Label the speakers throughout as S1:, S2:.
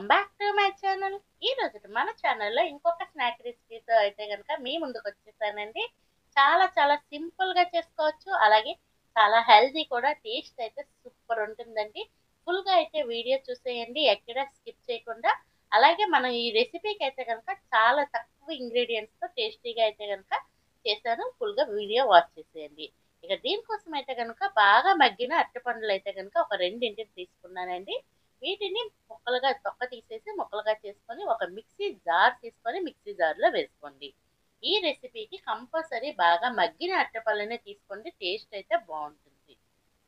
S1: Welcome back to my channel. ఈ రోజు మన ఛానల్లో ఇంకొక స్నాక్ రెసిపీతో అయితే కనుక మీ ముందుకు వచ్చేసానండి. చాలా చాలా సింపుల్ గా చేసుకోవచ్చు, అలాగే చాలా హెల్తీ కూడా. టేస్ట్ అయితే సూపర్ ఉంటుందండి. ఫుల్ గా అయితే వీడియో చూసేయండి, ఎక్కడ స్కిప్ చేయకుండా. అలాగే మనం ఈ రెసిపీకి అయితే కనుక చాలా తక్కువ ఇంగ్రీడియంట్స్ తో టేస్టీగా అయితే కనుక చేశాను. ఫుల్ గా వీడియో వాచ్ చేసేయండి. ఇక దీనికోసం అయితే కనుక బాగా మగ్గిన అరటిపండ్లు అయితే కనుక ఒక రెండింటిని తీసుకున్నానండి. వీటిని ముక్కలుగా తొక్క తీసేసి ముక్కలుగా చేసుకొని ఒక మిక్సీ జార్ తీసుకొని మిక్సీ జార్లో వేసుకోండి. ఈ రెసిపీకి కంపల్సరీ బాగా మగ్గిన అరటిపళ్ళనే తీసుకోండి, టేస్ట్ అయితే బాగుంటుంది.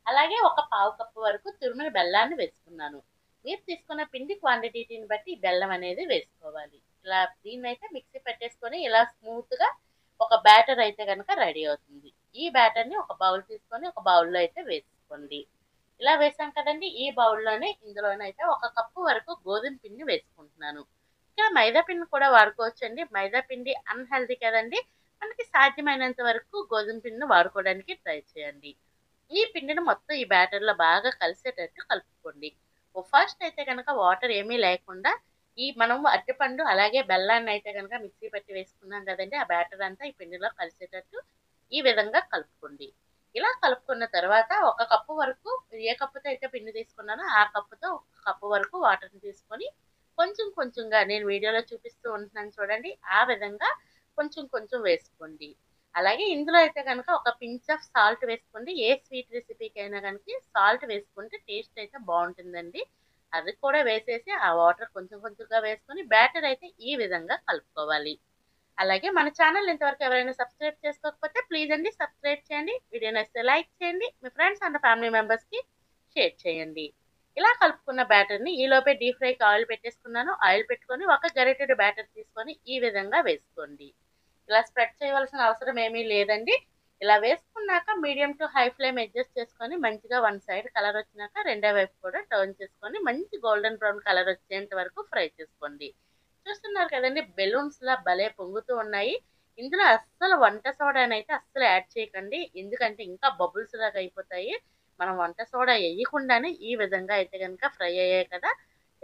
S1: అలాగే ఒక పావు కప్పు వరకు తురిమిన బెల్లాన్ని వేసుకున్నాను. మీరు తీసుకున్న పిండి క్వాంటిటీని బట్టి ఈ బెల్లం అనేది వేసుకోవాలి. ఇలా దీన్ని అయితే మిక్సీ పెట్టేసుకొని ఇలా స్మూత్ గా ఒక బ్యాటర్ అయితే కనుక రెడీ అవుతుంది. ఈ బ్యాటర్ ని ఒక బౌల్ తీసుకొని ఒక బౌల్లో అయితే వేసుకోండి. ఇలా వేసాం కదండి, ఈ బౌల్లోనే ఇందులోనైతే ఒక కప్పు వరకు గోధుమ పిండి వేసుకుంటున్నాను. ఇక్కడ మైదా పిండి కూడా వాడుకోవచ్చండి. మైదా పిండి అన్హెల్దీ కదండి. మనకి సాధ్యమైనంత వరకు గోధుమ పిండిని వాడుకోవడానికి ట్రై చేయండి. ఈ పిండిని మొత్తం ఈ బ్యాటర్లో బాగా కలిసేటట్టు కలుపుకోండి. ఫస్ట్ అయితే కనుక వాటర్ ఏమీ లేకుండా ఈ మనం అరటిపండు అలాగే బెల్లాన్ని అయితే కనుక మిక్సీ పెట్టి వేసుకున్నాం కదండి, ఆ బ్యాటర్ అంతా ఈ పిండిలో కలిసేటట్టు ఈ విధంగా కలుపుకోండి. ఇలా కలుపుకున్న తర్వాత ఒక కప్పు వరకు, ఏ కప్పుతో అయితే పిండి తీసుకున్నానో ఆ కప్పుతో ఒక కప్పు వరకు వాటర్ని తీసుకొని కొంచెం కొంచెంగా నేను వీడియోలో చూపిస్తూ ఉంటున్నాను చూడండి, ఆ విధంగా కొంచెం కొంచెం వేసుకోండి. అలాగే ఇందులో అయితే కనుక ఒక పించ్ ఆఫ్ సాల్ట్ వేసుకోండి. ఏ స్వీట్ రెసిపీకి అయినా కనుక సాల్ట్ వేసుకుంటే టేస్ట్ అయితే బాగుంటుందండి. అది కూడా వేసేసి ఆ వాటర్ కొంచెం కొంచెంగా వేసుకొని బ్యాటర్ అయితే ఈ విధంగా కలుపుకోవాలి. అలాగే మన ఛానల్ ఇంతవరకు ఎవరైనా సబ్స్క్రైబ్ చేసుకోకపోతే ప్లీజ్ అండి సబ్స్క్రైబ్ చేయండి. వీడియో నచ్చితే లైక్ చేయండి, మీ ఫ్రెండ్స్ అండ్ ఫ్యామిలీ మెంబర్స్కి షేర్ చేయండి. ఇలా కలుపుకున్న బ్యాటర్ని ఈలోపే డీప్ ఫ్రైకి ఆయిల్ పెట్టేసుకున్నాను. ఆయిల్ పెట్టుకొని ఒక గరిటెడు బ్యాటర్ తీసుకొని ఈ విధంగా వేసుకోండి. ఇలా స్ప్రెడ్ చేయవలసిన అవసరం ఏమీ లేదండి. ఇలా వేసుకున్నాక medium to high flame adjust చేసుకొని మంచిగా వన్ సైడ్ కలర్ వచ్చినాక రెండో వైపు కూడా టర్న్ చేసుకొని మంచి గోల్డెన్ బ్రౌన్ కలర్ వచ్చేంత వరకు ఫ్రై చేసుకోండి. చూస్తున్నారు కదండి, బెలూన్స్ లా భలే పొంగుతూ ఉన్నాయి. ఇందులో అస్సలు వంట సోడానైతే అస్సలు యాడ్ చేయకండి, ఎందుకంటే ఇంకా బబుల్స్ లాగా అయిపోతాయి. మనం వంట సోడా వేయకుండానే ఈ విధంగా అయితే కనుక ఫ్రై అయ్యాయి కదా.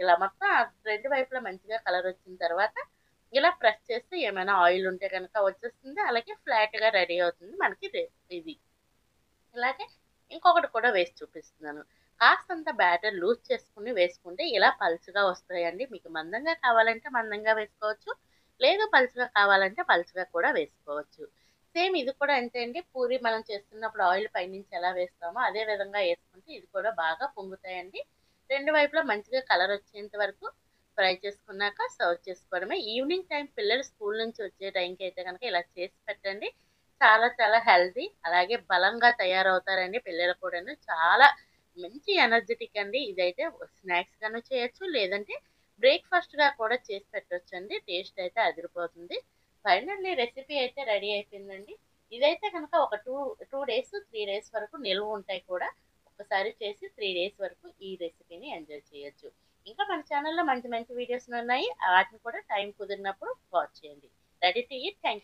S1: ఇలా మొత్తం రెండు వైపులా మంచిగా కలర్ వచ్చిన తర్వాత ఇలా ప్రెస్ చేస్తే ఏమైనా ఆయిల్ ఉంటే కనుక వచ్చేస్తుంది. అలాగే ఫ్లాట్ గా రెడీ అవుతుంది మనకి ఇది. ఇలాగే ఇంకొకటి కూడా వేసి చూపిస్తున్నాను. కాస్తంత బ్యాటర్ లూజ్ చేసుకుని వేసుకుంటే ఇలా పలుచగా వస్తాయండి. మీకు మందంగా కావాలంటే మందంగా వేసుకోవచ్చు, లేదు పలుచగా కావాలంటే పలుచగా కూడా వేసుకోవచ్చు. సేమ్ ఇది కూడా అంతే అండి. పూరి మనం చేస్తున్నప్పుడు ఆయిల్ పైనుంచి ఎలా వేస్తామో అదే విధంగా వేసుకుంటే ఇది కూడా బాగా పొంగుతాయండి. రెండు వైపులా మంచిగా కలర్ వచ్చేంత వరకు ఫ్రై చేసుకున్నాక సర్వ్ చేసుకోవడమే. ఈవినింగ్ టైం పిల్లలు స్కూల్ నుంచి వచ్చే టైంకి అయితే కనుక ఇలా చేసి పెట్టండి. చాలా చాలా హెల్తీ, అలాగే బలంగా తయారవుతారండి పిల్లలు కూడాను. చాలా మంచి ఎనర్జెటిక్ అండి. ఇదైతే స్నాక్స్ గాను చేయొచ్చు, లేదంటే బ్రేక్ఫాస్ట్ గా కూడా చేసి పెట్టొచ్చు అండి. టేస్ట్ అయితే అదిరిపోతుంది. ఫైనల్లీ రెసిపీ అయితే రెడీ అయిపోయిందండి. ఇదైతే కనుక ఒక టూ డేస్ 3 డేస్ వరకు నిల్వ ఉంటాయి కూడా. ఒకసారి చేసి 3 డేస్ వరకు ఈ రెసిపీని ఎంజాయ్ చేయొచ్చు. ఇంకా మన ఛానల్లో మంచి మంచి వీడియోస్ ఉన్నాయి, వాటిని కూడా టైం కుదిరినప్పుడు వాచ్ చేయండి. Ready to eat. థ్యాంక్